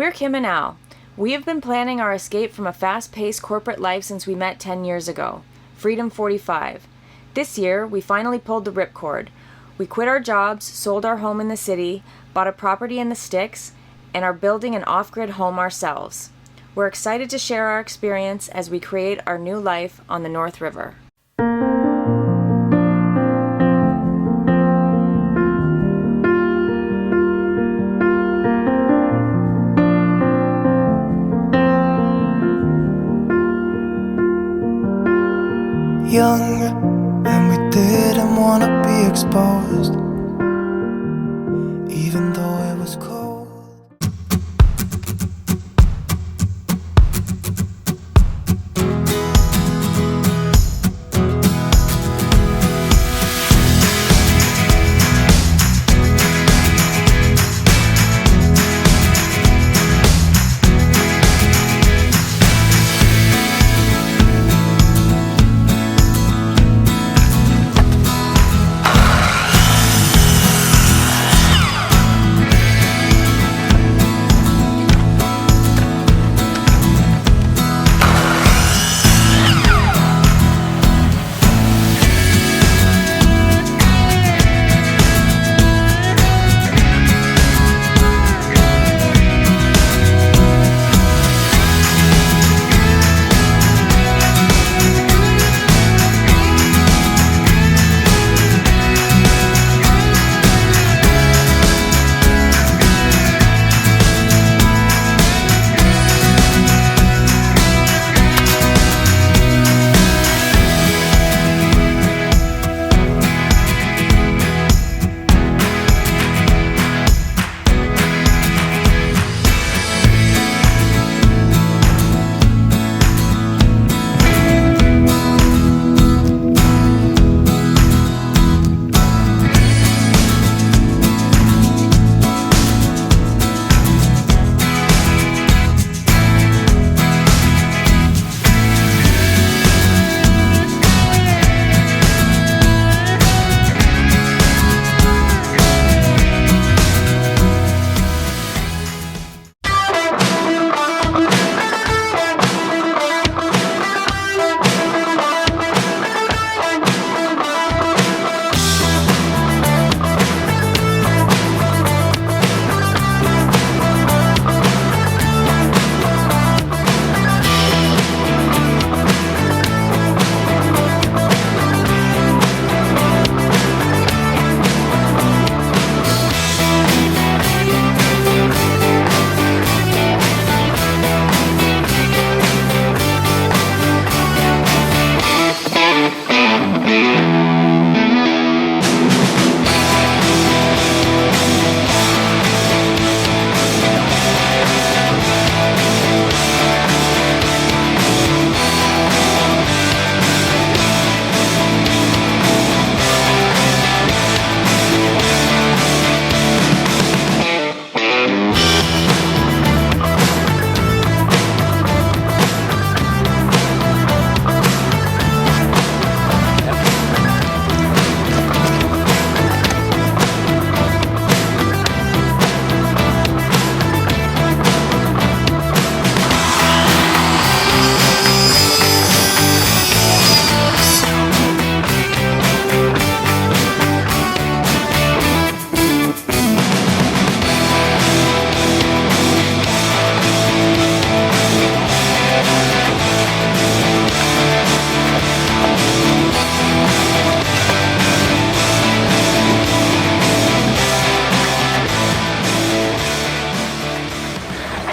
We're Kim and Al. We have been planning our escape from a fast-paced corporate life since we met 10 years ago. Freedom 45. This year, we finally pulled the ripcord. We quit our jobs, sold our home in the city, bought a property in the sticks, and are building an off-grid home ourselves. We're excited to share our experience as we create our new life on the North River. Young, and we didn't want to be exposed, even though it was cold.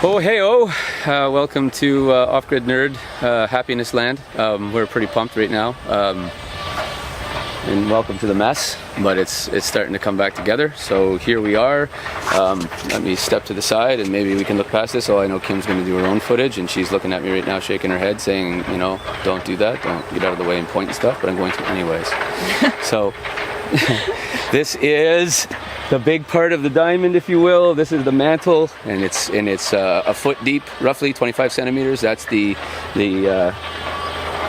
Oh, hey-oh, welcome to Off-Grid Nerd, Happiness Land. We're pretty pumped right now, and welcome to the mess, but it's starting to come back together. So here we are. Let me step to the side and maybe we can look past this. Oh, I know Kim's going to do her own footage, and she's looking at me right now shaking her head saying, you know, don't do that, don't get out of the way and point and stuff, but I'm going to anyways. So this is the big part of the diamond, if you will. This is the mantle, and it's a foot deep, roughly 25 centimeters. That's the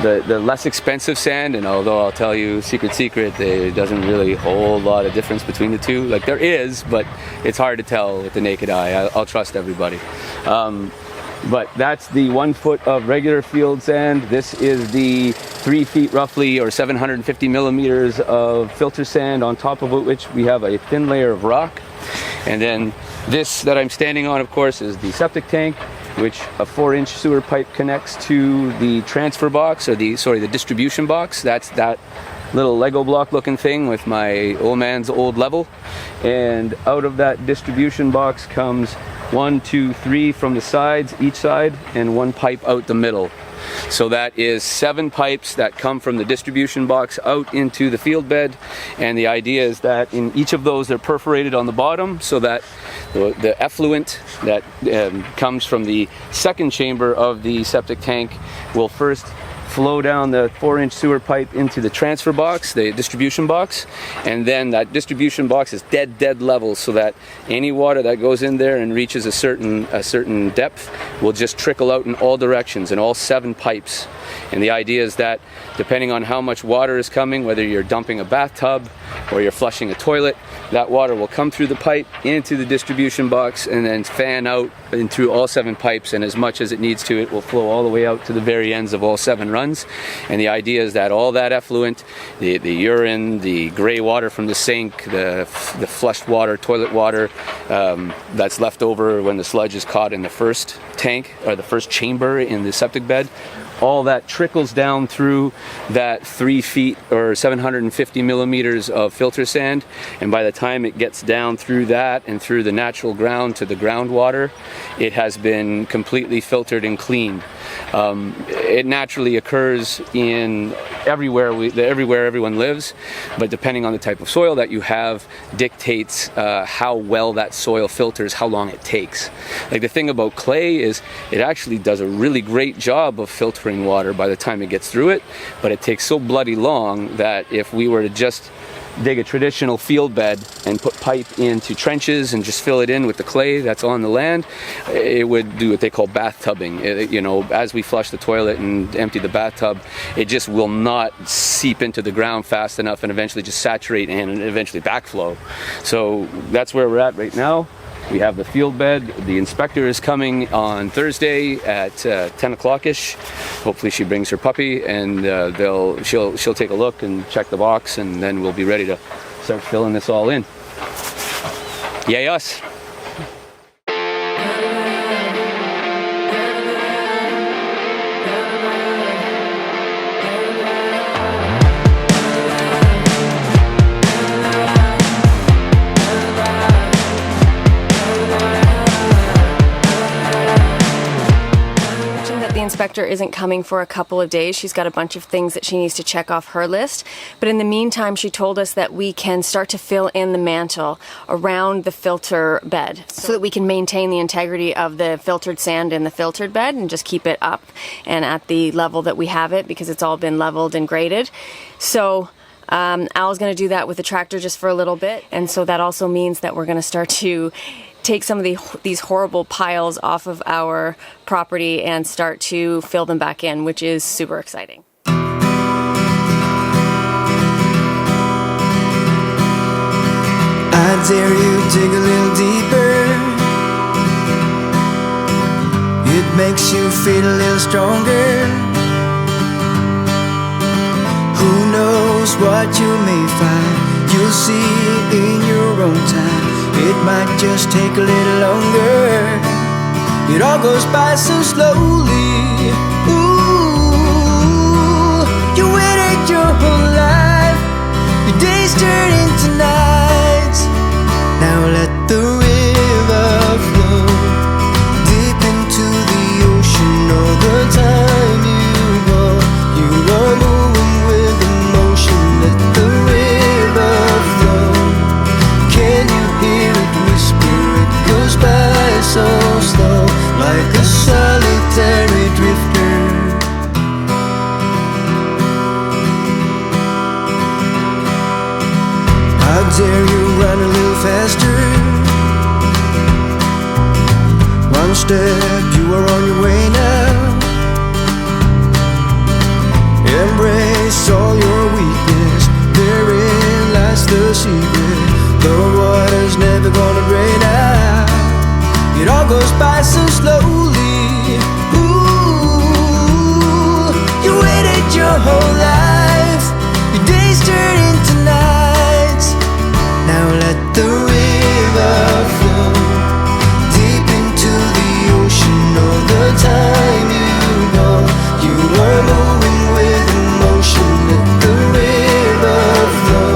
the less expensive sand, and although I'll tell you, secret, there doesn't really a whole lot of difference between the two. Like there is, but it's hard to tell with the naked eye. I'll trust everybody. But that's the 1 foot of regular field sand. This is the 3 feet roughly, or 750 millimeters of filter sand, on top of which we have a thin layer of rock. And then this that I'm standing on, of course, is the septic tank, which a 4-inch sewer pipe connects to the transfer box, or the distribution box. That's that little Lego block looking thing with my old man's old level. And out of that distribution box comes 1, 2, 3 from the sides, each side, and 1 pipe out the middle. So that is 7 pipes that come from the distribution box out into the field bed, and the idea is that in each of those they're perforated on the bottom so that the effluent that comes from the second chamber of the septic tank will first flow down the 4-inch sewer pipe into the transfer box, the distribution box, and then that distribution box is dead level, so that any water that goes in there and reaches a certain depth will just trickle out in all directions in all 7 pipes. And the idea is that depending on how much water is coming, whether you're dumping a bathtub or you're flushing a toilet, that water will come through the pipe into the distribution box and then fan out and through all 7 pipes, and as much as it needs to, it will flow all the way out to the very ends of all 7 runs. And the idea is that all that effluent, the urine, the gray water from the sink, the flushed water, toilet water that's left over when the sludge is caught in the first tank or the first chamber in the septic bed, all that trickles down through that 3 feet or 750 millimeters of filter sand, and by the time it gets down through that and through the natural ground to the groundwater, it has been completely filtered and cleaned. It naturally occurs in everywhere everyone lives, but depending on the type of soil that you have dictates how well that soil filters, how long it takes. Like the thing about clay is it actually does a really great job of filtering water by the time it gets through it, but it takes so bloody long that if we were to just dig a traditional field bed and put pipe into trenches and just fill it in with the clay that's on the land, it would do what they call bathtubing. As we flush the toilet and empty the bathtub, it just will not seep into the ground fast enough and eventually just saturate and eventually backflow. So that's where we're at right now. We have the field bed. The inspector is coming on Thursday at 10 o'clock-ish. Hopefully she brings her puppy, and she'll take a look and check the box, and then we'll be ready to start filling this all in. Yay us! Inspector isn't coming for a couple of days. She's got a bunch of things that she needs to check off her list. But in the meantime, she told us that we can start to fill in the mantle around the filter bed so that we can maintain the integrity of the filtered sand in the filtered bed and just keep it up and at the level that we have it, because it's all been leveled and graded. So Al's going to do that with the tractor just for a little bit. And so that also means that we're going to start to take some of these horrible piles off of our property and start to fill them back in, which is super exciting. I dare you dig a little deeper. It makes you feel a little stronger. Who knows what you may find? You'll see in your own time. It might just take a little longer. It all goes by so slowly. Ooh, you waited your whole life. Your days turn into nights. Now let the river flow deep into the ocean. All the time you are moving with emotion. Let the river flow. Can you hear it whisper? It goes by so slow, like a solitary drifter. How dare you run a little faster? One step, you are on your way now. The water's never gonna drain out. It all goes by so slowly. Ooh, you waited your whole life. Your days turn into nights. Now let the river flow deep into the ocean. All the time you know you are moving with emotion. Let the river flow.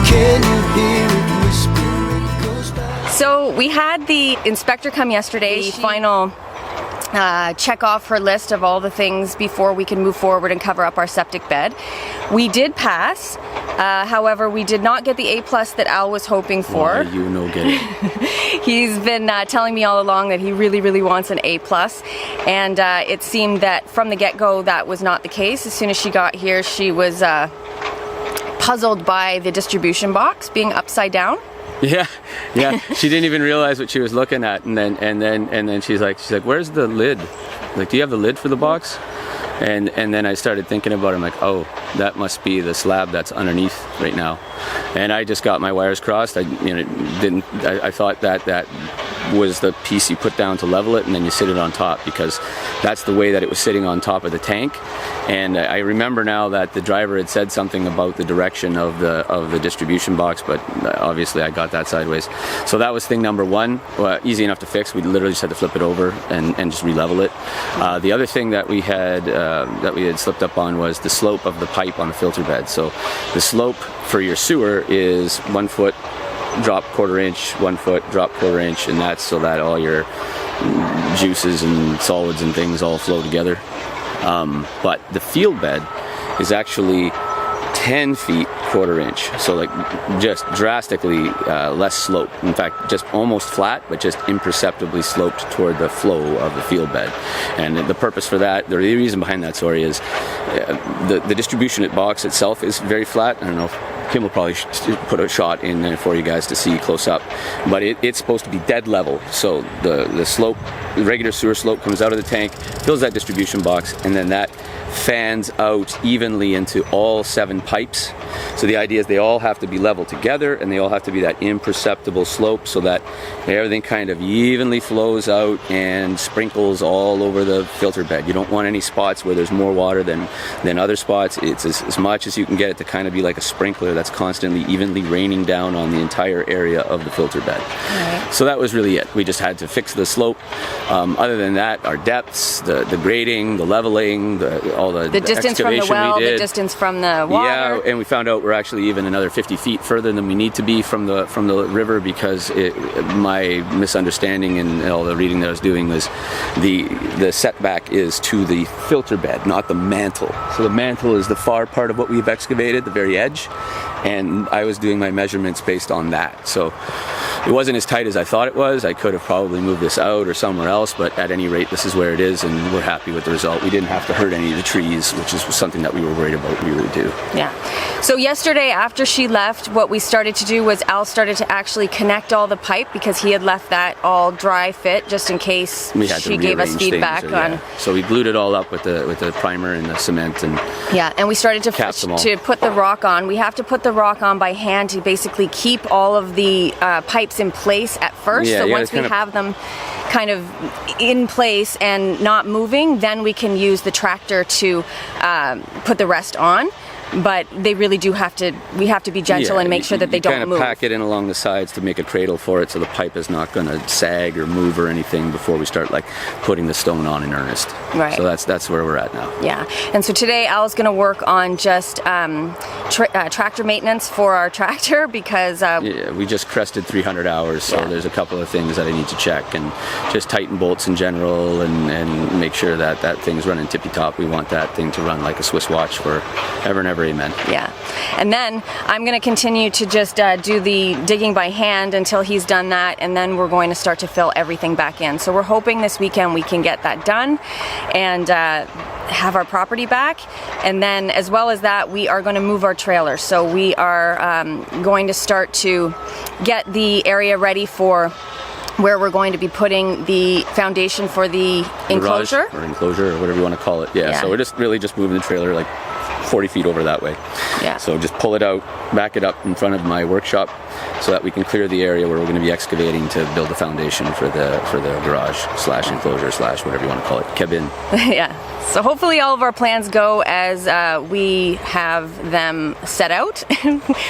Can you hear it whisper? It goes by. So we had the inspector come yesterday, final check off her list of all the things before we can move forward and cover up our septic bed. We did pass, however we did not get the A+ that Al was hoping for. Why you no get it? He's been telling me all along that he really wants an A+, and it seemed that from the get-go that was not the case. As soon as she got here, she was puzzled by the distribution box being upside down. Yeah. She didn't even realize what she was looking at, and then she's like, "Where's the lid? Like, do you have the lid for the box?" And then I started thinking about it. I'm like, "Oh, that must be the slab that's underneath right now." And I just got my wires crossed. I thought that was the piece you put down to level it, and then you sit it on top, because that's the way that it was sitting on top of the tank. And I remember now that the driver had said something about the direction of the distribution box, but obviously I got that sideways. So that was thing number one. Easy enough to fix. We literally just had to flip it over and just re-level it. The other thing that we had slipped up on was the slope of the pipe on the filter bed. So the slope for your sewer is 1 foot drop 1/4 inch, 1 foot drop 1/4 inch, and that's so that all your juices and solids and things all flow together. But the field bed is actually 10 feet 1/4 inch, so like just drastically less slope. In fact, just almost flat, but just imperceptibly sloped toward the flow of the field bed. And the purpose for that, the reason behind that, sorry, is the distribution box itself is very flat. I don't know if Kim will probably put a shot in there for you guys to see close up, but it's supposed to be dead level. So the slope, the regular sewer slope, comes out of the tank, fills that distribution box, and then that fans out evenly into all 7 pipes. So the idea is they all have to be level together, and they all have to be that imperceptible slope, so that everything kind of evenly flows out and sprinkles all over the filter bed. You don't want any spots where there's more water than other spots. It's as much as you can get it to kind of be like a sprinkler that's constantly evenly raining down on the entire area of the filter bed. Right. So that was really it. We just had to fix the slope. Other than that, our depths, the grading, the leveling, all the distance from the well, the distance from the water. Yeah, and we found out we're actually even another 50 feet further than we need to be from the river, because my misunderstanding and all the reading that I was doing was the setback is to the filter bed, not the mantle. So the mantle is the far part of what we've excavated, the very edge, and I was doing my measurements based on that. So it wasn't as tight as I thought it was. I could have probably moved this out or somewhere else, but at any rate, this is where it is, and we're happy with the result. We didn't have to hurt any of the trees, which is something that we were worried about. We really do. Yeah. So yesterday, after she left, what we started to do was Al started to actually connect all the pipe, because he had left that all dry fit just in case she gave us feedback on. So we glued it all up with the primer and the cement, and and we started to put the rock on. We have to put the rock on by hand to basically keep all of the pipes in place at first. So once we have them kind of in place and not moving, then we can use the tractor to put the rest on. But they really do have to, we have to be gentle and make sure that they don't move. You kind of pack it in along the sides to make a cradle for it, so the pipe is not going to sag or move or anything before we start like putting the stone on in earnest. Right. So that's where we're at now. Yeah. And so today Al's going to work on just tractor maintenance for our tractor, because we just crested 300 hours, so there's a couple of things that I need to check, and just tighten bolts in general, and make sure that that thing's running tippy top. We want that thing to run like a Swiss watch for ever and ever. Amen. Yeah. And then I'm going to continue to just do the digging by hand until he's done that, and then we're going to start to fill everything back in. So we're hoping this weekend we can get that done and have our property back. And then as well as that, we are going to move our trailer. So we are going to start to get the area ready for where we're going to be putting the foundation for the enclosure. Or enclosure, or whatever you want to call it. Yeah. So we're just moving the trailer like 40 feet over that way. Yeah. So just pull it out, back it up in front of my workshop so that we can clear the area where we're going to be excavating to build the foundation for the garage slash enclosure slash whatever you want to call it, cabin. Yeah. So hopefully all of our plans go as we have them set out,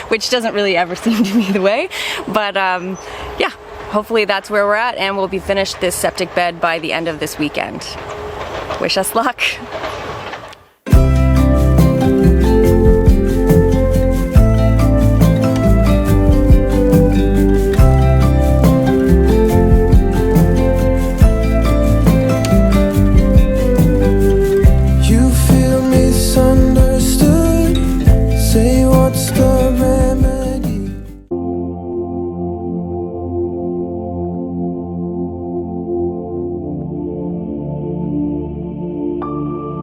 which doesn't really ever seem to be the way. But yeah, hopefully that's where we're at, and we'll be finished this septic bed by the end of this weekend. Wish us luck.